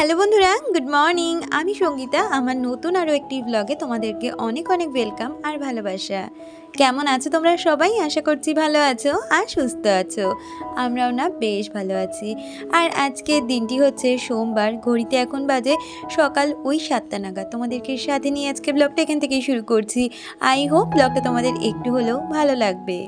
Hello বন্ধুরা, good morning. আমি সঙ্গীতা। আমার নতুন আরও একটি ব্লগে তোমাদেরকে অনেক অনেক ওয়েলকাম আর ভালোবাসা। কেমন আছো তোমরা সবাই? আশা করছি ভালো আছো আর সুস্থ আছো। আমরাও না বেশ ভালো আছি। আর আজকের দিনটি হচ্ছে সোমবার। ঘড়িতে এখন বাজে সকাল ওই 7টা নাগাদ। তোমাদেরকে সাথে নিয়ে আজকে ব্লগটা এখান থেকেই শুরু করছি। আই হোপ ব্লগটা তোমাদের একটু হলেও ভালো লাগবে।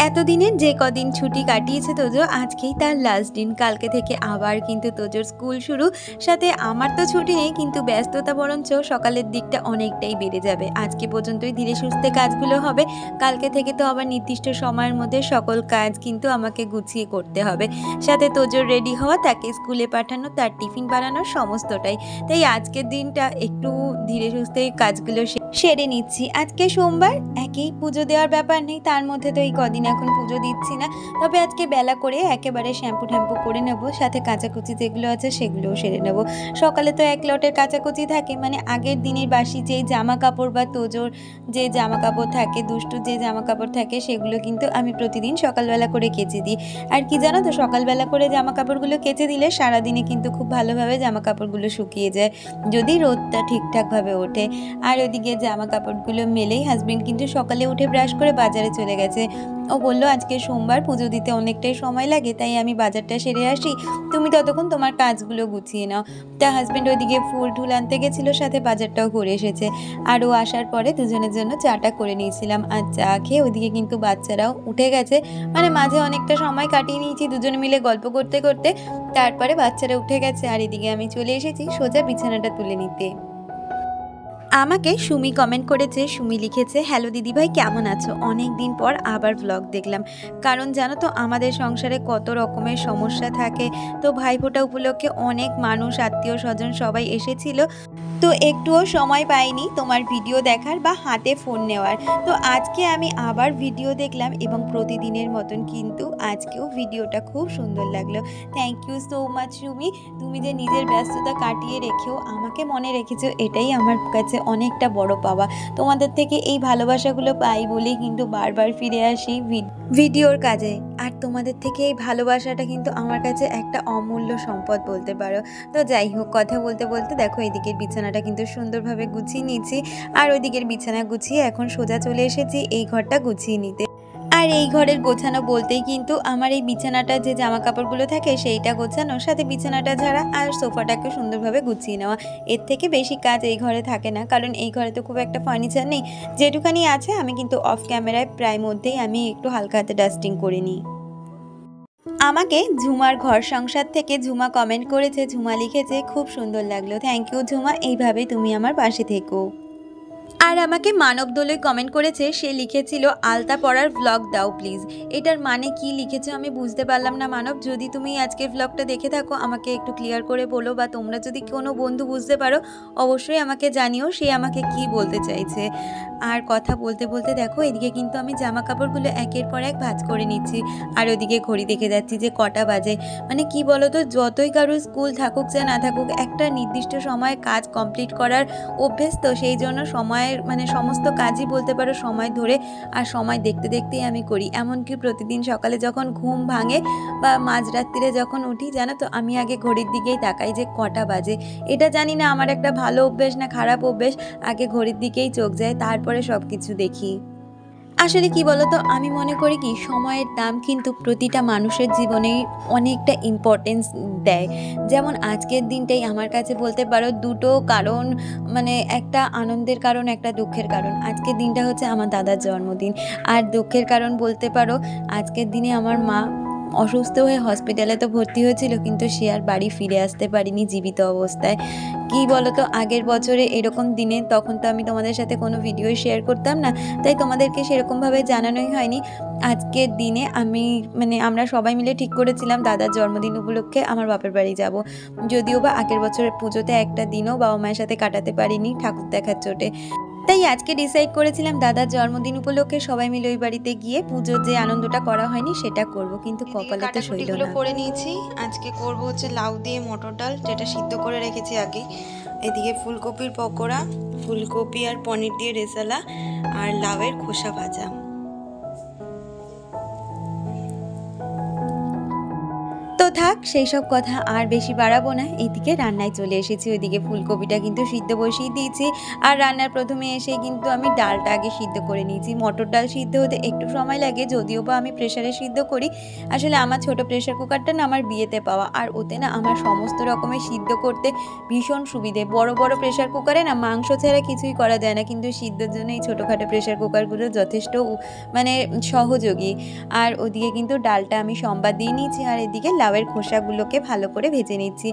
এতদিনের যে কদিন ছুটি কাটিয়েছে তোজো, আজকেই তার লাস্ট দিন। কালকে থেকে আবার কিন্তু তোজোর স্কুল শুরু। সাথে আমার তো ছুটি নেই, কিন্তু ব্যস্ততা বরঞ্চ সকালের দিকটা অনেকটাই বেড়ে যাবে। আজকে পর্যন্তই ধীরে সুস্থে কাজগুলো হবে। কালকে থেকে তো আবার নির্দিষ্ট সময়ের মধ্যে সকল কাজ কিন্তু আমাকে গুছিয়ে করতে হবে। সাথে তোজোর রেডি হওয়া, তাকে স্কুলে পাঠানো, তার টিফিন বানানো, সমস্তটাই। তাই আজকের দিনটা একটু ধীরে সুস্থে কাজগুলো সেরে নিচ্ছি। আজকে সোমবার, একেই পুজো দেওয়ার ব্যাপার নেই, তার মধ্যে তো এই কদিন এখন পুজো দিচ্ছি না। তবে আজকে বেলা করে একেবারে শ্যাম্পু ট্যাম্পু করে নেব, সাথে কাচাকুচি যেগুলো আছে সেগুলোও সেরে নেব। সকালে তো এক লটের কাচাকুচি থাকে, মানে আগের দিনের বাসি যেই জামা কাপড় বা তোজোর যে জামা কাপড় থাকে, দুষ্টু যে জামা কাপড় থাকে, সেগুলো কিন্তু আমি প্রতিদিন সকালবেলা করে কেচে দিই। আর কি জানো তো, সকালবেলা করে জামা কাপড়গুলো কেচে দিলে সারাদিনে কিন্তু খুব ভালোভাবে জামা কাপড়গুলো শুকিয়ে যায়, যদি রোদটা ঠিকঠাকভাবে ওঠে। আর ওইদিকে জামা কাপড়গুলো মেলেই হাজবেন্ড কিন্তু সকালে উঠে ব্রাশ করে বাজারে চলে গেছে। ও বললো আজকে সোমবার, পুজো দিতে অনেকটাই সময় লাগে, তাই আমি বাজারটা সেরে আসি, তুমি ততক্ষণ তোমার কাজগুলো গুছিয়ে নাও। তা হাজবেন্ড ওইদিকে ফুল ঠুল আনতে গেছিলো, সাথে বাজারটাও করে এসেছে। আর ও আসার পরে দুজনের জন্য চাটা করে নিয়েছিলাম। আর চা খেয়ে ওইদিকে কিন্তু বাচ্চারাও উঠে গেছে, মানে মাঝে অনেকটা সময় কাটিয়ে নিয়েছি দুজনে মিলে গল্প করতে করতে। তারপরে বাচ্চারা উঠে গেছে, আর এদিকে আমি চলে এসেছি সোজা বিছানাটা তুলে নিতে। আমাকে সুমি কমেন্ট করেছে। সুমি লিখেছে, হ্যালো দিদিভাই, কেমন আছো? অনেক দিন পর আবার ব্লগ দেখলাম। কারণ জানো তো আমাদের সংসারে কত রকমের সমস্যা থাকে। তো ভাইফোঁটা উপলক্ষে অনেক মানুষ, আত্মীয় স্বজন সবাই এসেছিল, তো একটুও সময় পাইনি তোমার ভিডিও দেখার বা হাতে ফোন নেওয়ার। তো আজকে আমি আবার ভিডিও দেখলাম, এবং প্রতিদিনের মতন কিন্তু আজকেও ভিডিওটা খুব সুন্দর লাগলো। Thank you so much Sumi. তুমি যে নিজের ব্যস্ততা কাটিয়ে রেখেও আমাকে মনে রেখেছো, এটাই আমার কাছে অনেকটা বড় পাওয়া। তোমাদের থেকে এই ভালোবাসাগুলো পাই বলেই কিন্তু বারবার ফিরে আসি ভিডিওর কাজে। আর তোমাদের থেকে এই ভালোবাসাটা কিন্তু আমার কাছে একটা অমূল্য সম্পদ বলতে পারো। তো যাই হোক, কথা বলতে বলতে দেখো এদিকের বিছানাটা কিন্তু সুন্দরভাবে গুছিয়ে নিয়েছি। আর ওই দিকের বিছানা গুছিয়ে এখন সোজা চলে এসেছি এই ঘরটা গুছিয়ে নিতে। আর এই ঘরের গোছানো বলতেই কিন্তু আমার এই বিছানাটা যে জামা কাপড়গুলো থাকে সেইটা গোছানো, সাথে বিছানাটা ঝাড়া আর সোফাটাকে সুন্দরভাবে গুছিয়ে নেওয়া। এর থেকে বেশি কাজ এই ঘরে থাকে না, কারণ এই ঘরে তো খুব একটা ফার্নিচার নেই। যেটুখানি আছে আমি কিন্তু অফ ক্যামেরায় প্রায় মধ্যেই আমি একটু হালকা হাতে ডাস্টিং করে নিই। আমাকে ঝুমার ঘর সংসার থেকে ঝুমা কমেন্ট করেছে। ঝুমা লিখেছে, খুব সুন্দর লাগলো। থ্যাংক ইউ ঝুমা, এইভাবেই তুমি আমার পাশে থেকো। আর আমাকে মানব দোলই কমেন্ট করেছে। সে লিখেছিল, আলতা পরার ভ্লগ দাও প্লিজ। এটার মানে কি লিখেছো আমি বুঝতে পারলাম না মানব। যদি তুমি আজকের ভ্লগটা দেখে থাকো আমাকে একটু ক্লিয়ার করে বলো, বা তোমরা যদি কোনো বন্ধু বুঝতে পারো অবশ্যই আমাকে জানিও সে আমাকে কি বলতে চাইছে। আর কথা বলতে বলতে দেখো এদিকে কিন্তু আমি জামা কাপড়গুলো একের পর এক ভাঁজ করে নিচ্ছি। আর ওদিকে ঘড়ি দেখে যাচ্ছি যে কটা বাজে। মানে কি বলো তো, যতই কারো স্কুল থাকুক যা না থাকুক, একটা নির্দিষ্ট সময়ে কাজ কমপ্লিট করার অভ্যেস, তো সেই জন্য সময়ের মানে সমস্ত কাজই বলতে পারো সময় ধরে আর সময় দেখতে দেখতেই আমি করি। এমনকি প্রতিদিন সকালে যখন ঘুম ভাঙে বা মাঝরাত্রিরে যখন উঠি, জানো তো আমি আগে ঘড়ির দিকেই তাকাই যে কটা বাজে। এটা জানি না আমার একটা ভালো অভ্যেস না খারাপ অভ্যেস, আগে ঘড়ির দিকেই চোখ যায়, তারপরে সব কিছু দেখি। আসলে কি বলতো, আমি মনে করি কি সময়ের দাম কিন্তু প্রতিটা মানুষের জীবনেই অনেকটা ইম্পর্টেন্স দেয়। যেমন আজকের দিনটাই আমার কাছে বলতে পারো দুটো কারণ, মানে একটা আনন্দের কারণ, একটা দুঃখের কারণ। আজকের দিনটা হচ্ছে আমার দাদার জন্মদিন। আর দুঃখের কারণ বলতে পারো, আজকের দিনে আমার মা অসুস্থ হয়ে হসপিটালে তো ভর্তি হয়েছিল, কিন্তু সে আর বাড়ি ফিরে আসতে পারিনি জীবিত অবস্থায়। কি বলতো, আগের বছরে এরকম দিনে তখন তো আমি তোমাদের সাথে কোনো ভিডিও শেয়ার করতাম না, তাই তোমাদেরকে সেরকমভাবে জানানোই হয়নি। আজকের দিনে আমি মানে আমরা সবাই মিলে ঠিক করেছিলাম দাদার জন্মদিন উপলক্ষে আমার বাপের বাড়ি যাব। যদিও বা আগের বছরের পুজোতে একটা দিনও বাবা মায়ের সাথে কাটাতে পারিনি ঠাকুর দেখার চোটে। তাই আজকে ডিসাইড করেছিলাম দাদার জন্মদিন উপলক্ষে সবাই মিলে ওই বাড়িতে গিয়ে পুজোর যে আনন্দটা করা হয়নি সেটা করব, কিন্তু কপালে তো সইল না। করে নিয়েছি। আজকে করব হচ্ছে লাউ দিয়ে মটর ডাল, যেটা সিদ্ধ করে রেখেছি আগে। এদিকে ফুলকপির পকোড়া, ফুলকপি আর পনির দিয়ে রেজালা, আর লাউয়ের খোসা ভাজা। তো থাক সেই সব কথা আর বেশি বাড়াবো না, এদিকে রান্নায় চলে এসেছি। ওইদিকে ফুলকপিটা কিন্তু সিদ্ধ বসিয়ে দিয়েছি, আর রান্নার প্রথমে এসে কিন্তু আমি ডালটা আগে সিদ্ধ করে নিয়েছি। মটর ডাল সিদ্ধ হতে একটু সময় লাগে, যদিও বা আমি প্রেসারে সিদ্ধ করি। আসলে আমার ছোট প্রেসার কুকারটা না আমার বিয়েতে পাওয়া, আর ওতে না আমার সমস্ত রকমের সিদ্ধ করতে ভীষণ সুবিধে। বড় বড় প্রেসার কুকারে না মাংস ছাড়া কিছুই করা যায় না, কিন্তু সিদ্ধর জন্য এই ছোটোখাটো প্রেসার কুকারগুলো যথেষ্ট মানে সহযোগী। আর ওদিকে কিন্তু ডালটা আমি সম্বাদ দিয়ে নিয়েছি, আর এদিকে লাউয়ের খোসাগুলোকে ভালো করে ভেজে নিচ্ছি।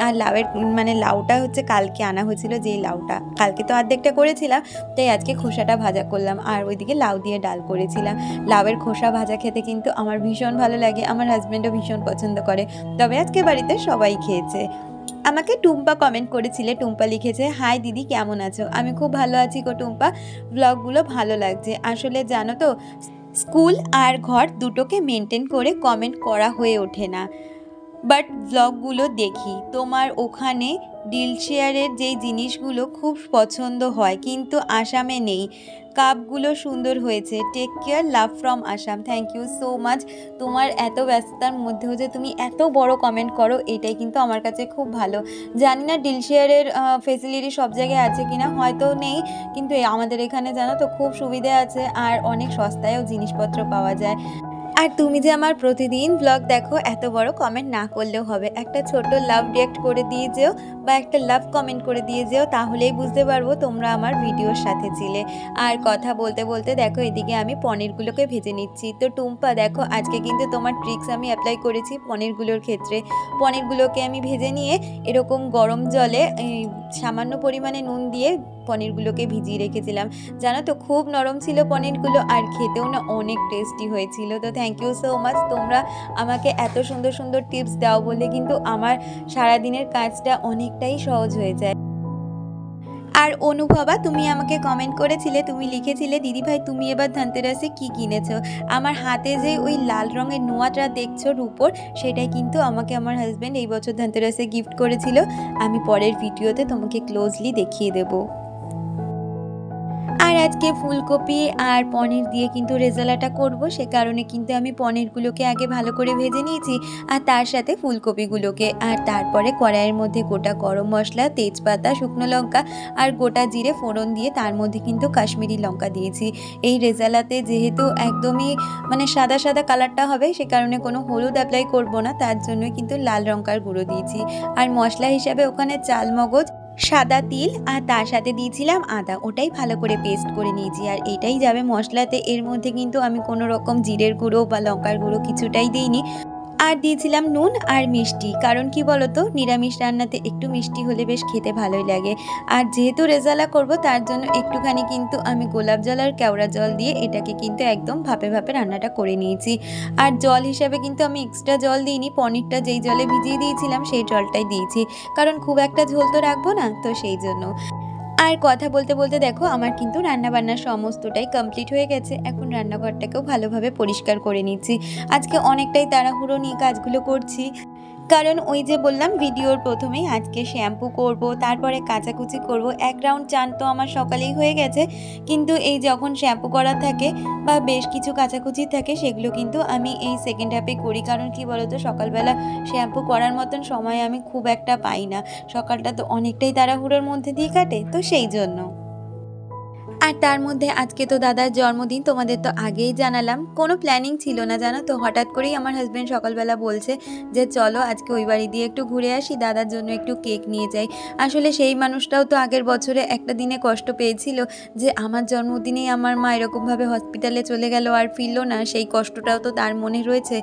আর লাউয়ের মানে লাউটা হচ্ছে কালকে আনা হয়েছিল, যেই লাউটা কালকে তো অর্ধেকটা করেছিলাম, তাই আজকে খোসাটা ভাজা করলাম। আর ওইদিকে লাউ দিয়ে ডাল করেছিলাম। লাউয়ের খোসা ভাজা খেতে কিন্তু আমার ভীষণ ভালো লাগে, আমার হাজব্যান্ডও ভীষণ পছন্দ করে। তবে আজকে বাড়িতে সবাই খেয়েছে। আমাকে টুম্পা কমেন্ট করেছিলে, টুম্পা লিখেছে, হাই দিদি কেমন আছো? আমি খুব ভালো আছি গো টুম্পা, ব্লগগুলো ভালো লাগছে। আসলে জানো তো, স্কুল আর ঘর দুটোকে মেনটেন করে কমেন্ট করা হয়ে ওঠে না, বাট ব্লগগুলো দেখি। তোমার ওখানে ডিলশেয়ারের যেই জিনিসগুলো খুব পছন্দ হয়, কিন্তু আসামে নেই। কাপগুলো সুন্দর হয়েছে। Take care, love from Assam. Thank you so much. তোমার এত ব্যস্ততার মধ্যেও যে তুমি এত বড় কমেন্ট করো, এটাই কিন্তু আমার কাছে খুব ভালো। জানি না ডিলশেয়ারের ফেসিলিটি সব জায়গায় আছে কিনা, হয়তো নেই, কিন্তু আমাদের এখানে জানো তো খুব সুবিধা আছে, আর অনেক সস্তায়ও জিনিসপত্র পাওয়া যায়। আর তুমি যে আমার প্রতিদিন ব্লগ দেখো, এত বড় কমেন্ট না করলেও হবে, একটা ছোট লাভ রিয়াক্ট করে দিয়ে যেও বা একটা লাভ কমেন্ট করে দিয়ে যেও, তাহলেই বুঝতে পারবো তোমরা আমার ভিডিওর সাথে ছিলে। আর কথা বলতে বলতে দেখো এদিকে আমি পনিরগুলোকে ভেজে নিচ্ছি। তো টুম্পা দেখো, আজকে কিন্তু তোমার ট্রিক্স আমি অ্যাপ্লাই করেছি পনিরগুলোর ক্ষেত্রে। পনিরগুলোকে আমি ভেজে নিয়ে এরকম গরম জলে সামান্য পরিমাণে নুন দিয়ে পনিরগুলোকে ভিজিয়ে রেখেছিলাম। জানো তো খুব নরম ছিল পনিরগুলো, আর খেতেও না অনেক টেস্টি হয়েছিল। তো থ্যাংক ইউ সো মাচ, তোমরা আমাকে এত সুন্দর সুন্দর টিপস দাও বলে কিন্তু আমার সারাদিনের কাজটা অনেকটাই সহজ হয়ে যায়। আর অনুভবা, তুমি আমাকে কমেন্ট করেছিলে, তুমি লিখেছিলে, দিদিভাই তুমি এবার ধনতেরাসে কি কিনেছো? আমার হাতে যে ওই লাল রঙের নোয়াটা দেখছো রূপোর, সেটাই কিন্তু আমাকে আমার হাজব্যান্ড এই বছর ধনতেরাসে গিফট করেছিল। আমি পরের ভিডিওতে তোমাকে ক্লোজলি দেখিয়ে দেবো। আর আজকে ফুলকপি আর পনির দিয়ে কিন্তু রেজালাটা করব, সে কারণে কিন্তু আমি পনিরগুলোকে আগে ভালো করে ভেজে নিয়েছি, আর তার সাথে ফুলকপিগুলোকে। আর তারপরে কড়াইয়ের মধ্যে গোটা গরম মশলা, তেজপাতা, শুকনো লঙ্কা আর গোটা জিরে ফোড়ন দিয়ে তার মধ্যে কিন্তু কাশ্মীরি লঙ্কা দিয়েছি। এই রেজালাতে যেহেতু একদমই মানে সাদা সাদা কালারটা হবে, সে কারণে কোনো হলুদ অ্যাপ্লাই করব না, তার জন্যই কিন্তু লাল লঙ্কার গুঁড়ো দিয়েছি। আর মশলা হিসাবে ওখানে চালমগজ, সাদা তিল, আর তার সাথে দিয়েছিলাম আদা, ওটাই ভালো করে পেস্ট করে নিয়েছি। আর এটাই যাবে মশলাতে, এর মধ্যে কিন্তু আমি কোনো রকম জিরের গুঁড়ো বা লঙ্কার গুঁড়ো কিছুটাই দিইনি। আর দিয়েছিলাম নুন আর মিষ্টি, কারণ কি বলতো, নিরামিষ রান্নাতে একটু মিষ্টি হলে বেশ খেতে ভালোই লাগে। আর যেহেতু রেজালা করব, তার জন্য একটুখানি কিন্তু আমি গোলাপ জল আর কেওড়া জল দিয়ে এটাকে কিন্তু একদম ভাপে ভাপে রান্নাটা করে নিয়েছি। আর জল হিসাবে কিন্তু আমি এক্সট্রা জল দিইনি, পনিরটা যেই জলে ভিজিয়ে দিয়েছিলাম সেই জলটাই দিয়েছি, কারণ খুব একটা ঝোল তো রাখবো না, তো সেই জন্য। আর কথা বলতে বলতে দেখো আমার কিন্তু রান্নাবান্না সমস্তটাই কমপ্লিট হয়ে গেছে। এখন রান্নাঘরটাকেও ভালোভাবে পরিষ্কার করে নিচ্ছি। আজকে অনেকটাই তাড়াহুড়ো নিয়ে কাজগুলো করছি, কারণ ওই যে বললাম ভিডিওর প্রথমেই, আজকে শ্যাম্পু করব, তারপরে কাচাকুচি করব। এক রাউন্ড চান তো আমার সকালেই হয়ে গেছে, কিন্তু এই যখন শ্যাম্পু করা থাকে বা বেশ কিছু কাচাকুচি থাকে, সেগুলো কিন্তু আমি এই সেকেন্ড হাফে করি। কারণ কি বলতো, সকালবেলা শ্যাম্পু করার মতন সময় আমি খুব একটা পাই না, সকালটা তো অনেকটাই তাড়াহুড়োর মধ্যে দিয়ে কাটে, তো সেই জন্য। আর তার মধ্যে আজকে তো দাদার জন্মদিন, তোমাদের তো আগেই জানালাম। কোনো প্ল্যানিং ছিল না জানো তো, হঠাৎ করেই আমার হাজব্যান্ড সকালবেলা বলছে যে চলো আজকে ওই বাড়ি দিয়ে একটু ঘুরে আসি, দাদার জন্য একটু কেক নিয়ে যাই। আসলে সেই মানুষটাও তো আগের বছরে একটা দিনে কষ্ট পেয়েছিল যে আমার জন্মদিনেই আমার মা এরকমভাবে হসপিটালে চলে গেল আর ফিরলো না, সেই কষ্টটাও তো তার মনে রয়েছে।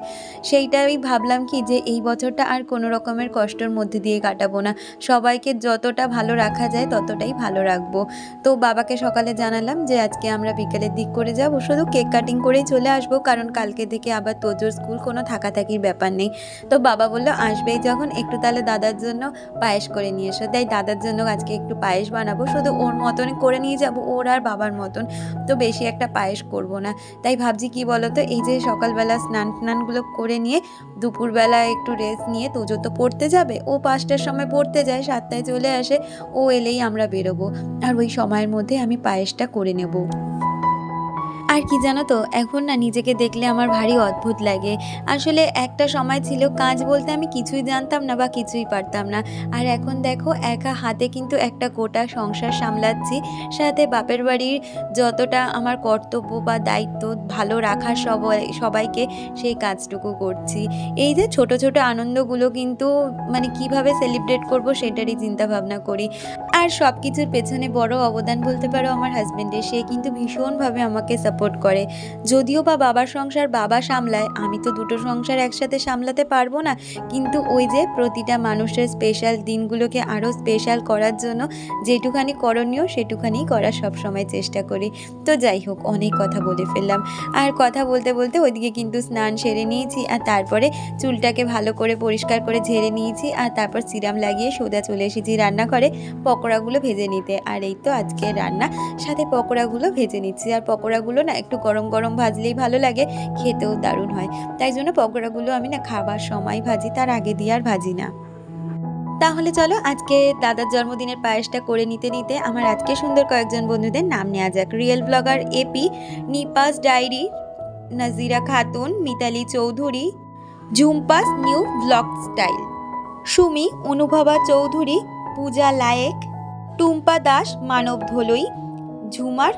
সেইটাই ভাবলাম কি যে এই বছরটা আর কোনো রকমের কষ্টের মধ্যে দিয়ে কাটাবো না, সবাইকে যতটা ভালো রাখা যায় ততটাই ভালো রাখবো। তো বাবাকে সকালে জানালাম যে আজকে আমরা বিকেলের দিক করে যাব, শুধু কেক কাটিং করেই চলে আসবো, কারণ কালকে থেকে আবার তোজোর স্কুল, কোনো থাকাথাকির ব্যাপার নেই। তো বাবা বললো আসবেই যখন একটু তাহলে দাদার জন্য পায়েস করে নিয়ে এসো। তাই দাদার জন্য আজকে একটু পায়েস বানাবো, শুধু ওর মতন করে নিয়ে যাব, ওর আর বাবার মতন, তো বেশি একটা পায়েস করব না। তাই ভাবছি কি বলতো, এই যে সকালবেলা স্নানগুলো করে নিয়ে দুপুরবেলা একটু রেস্ট নিয়ে, তোজো তো পড়তে যাবে, ও 5টার সময় পড়তে যায়, 7টায় চলে আসে, ও এলেই আমরা বেরোবো, আর ওই সময়ের মধ্যে আমি পায়েসটা করে নেব। আর কি জানো তো, এখন না নিজেকে দেখলে আমার ভারী অদ্ভুত লাগে। আসলে একটা সময় ছিল কাজ বলতে আমি কিছুই জানতাম না বা কিছুই পারতাম না। আর এখন দেখো একা হাতে কিন্তু একটা গোটা সংসার সামলাচ্ছি, সাথে বাপের বাড়ির যতটা আমার কর্তব্য বা দায়িত্ব ভালো রাখার সবাইকে সেই কাজটুকু করছি। এই যে ছোট ছোট আনন্দগুলো কিন্তু মানে কিভাবে সেলিব্রেট করব সেটারই চিন্তা ভাবনা করি। আর সব কিছুর পেছনে বড় অবদান বলতে পারো আমার হাজব্যান্ডের। সে কিন্তু ভীষণভাবে আমাকে সাপোর্ট করে। যদিও বা বাবার সংসার বাবা সামলায়, আমি তো দুটো সংসার একসাথে সামলাতে পারবো না, কিন্তু ওই যে প্রতিটা মানুষের স্পেশাল দিনগুলোকে আরও স্পেশাল করার জন্য যেটুখানি করণীয় সেটুখানি করার সবসময় চেষ্টা করি। তো যাই হোক, অনেক কথা বলে ফেললাম। আর কথা বলতে বলতে ওইদিকে কিন্তু স্নান সেরে নিয়েছি, আর তারপরে চুলটাকে ভালো করে পরিষ্কার করে ঝেড়ে নিয়েছি, আর তারপর সিরাম লাগিয়ে সোজা চলে এসেছি রান্নাঘরে পকোড়াগুলো ভেজে নিতে। আর এই তো আজকে রান্না, সাথে পকোড়াগুলো ভেজে নিচ্ছি। আর পকোড়াগুলো না একটু গরম গরম ভাজলেই ভালো লাগে, খেতেও দারুণ হয়। তাই জন্য পকোড়াগুলো আমি না খাবার সময় ভাজি, তার আগে দিয়ে আর ভাজি না। তাহলে চলো আজকে দাদার জন্মদিনের পায়েসটা করে নিতে নিতে আমার আজকে সুন্দর কয়েকজন বন্ধুদের নাম নেওয়া যাক। Real blogger Api, Nipa's diary, Nazira Khatun, Mitali Chowdhury, Jhumpa's new blog style, Sumi, Anubhaba Chowdhury, Puja Layek, Tumpa Das, Manab Dholai, ঝুমার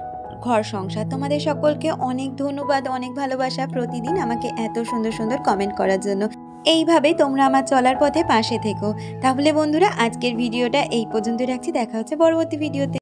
ঘর সংসার। তোমাদের সকলকে অনেক ধন্যবাদ, অনেক ভালোবাসা প্রতিদিন আমাকে এত সুন্দর সুন্দর কমেন্ট করার জন্য। এইভাবেই তোমরা আমার চলার পথে পাশে থেকো। তাহলে বন্ধুরা আজকের ভিডিওটা এই পর্যন্ত রাখছি, দেখা হচ্ছে পরবর্তী ভিডিওতে।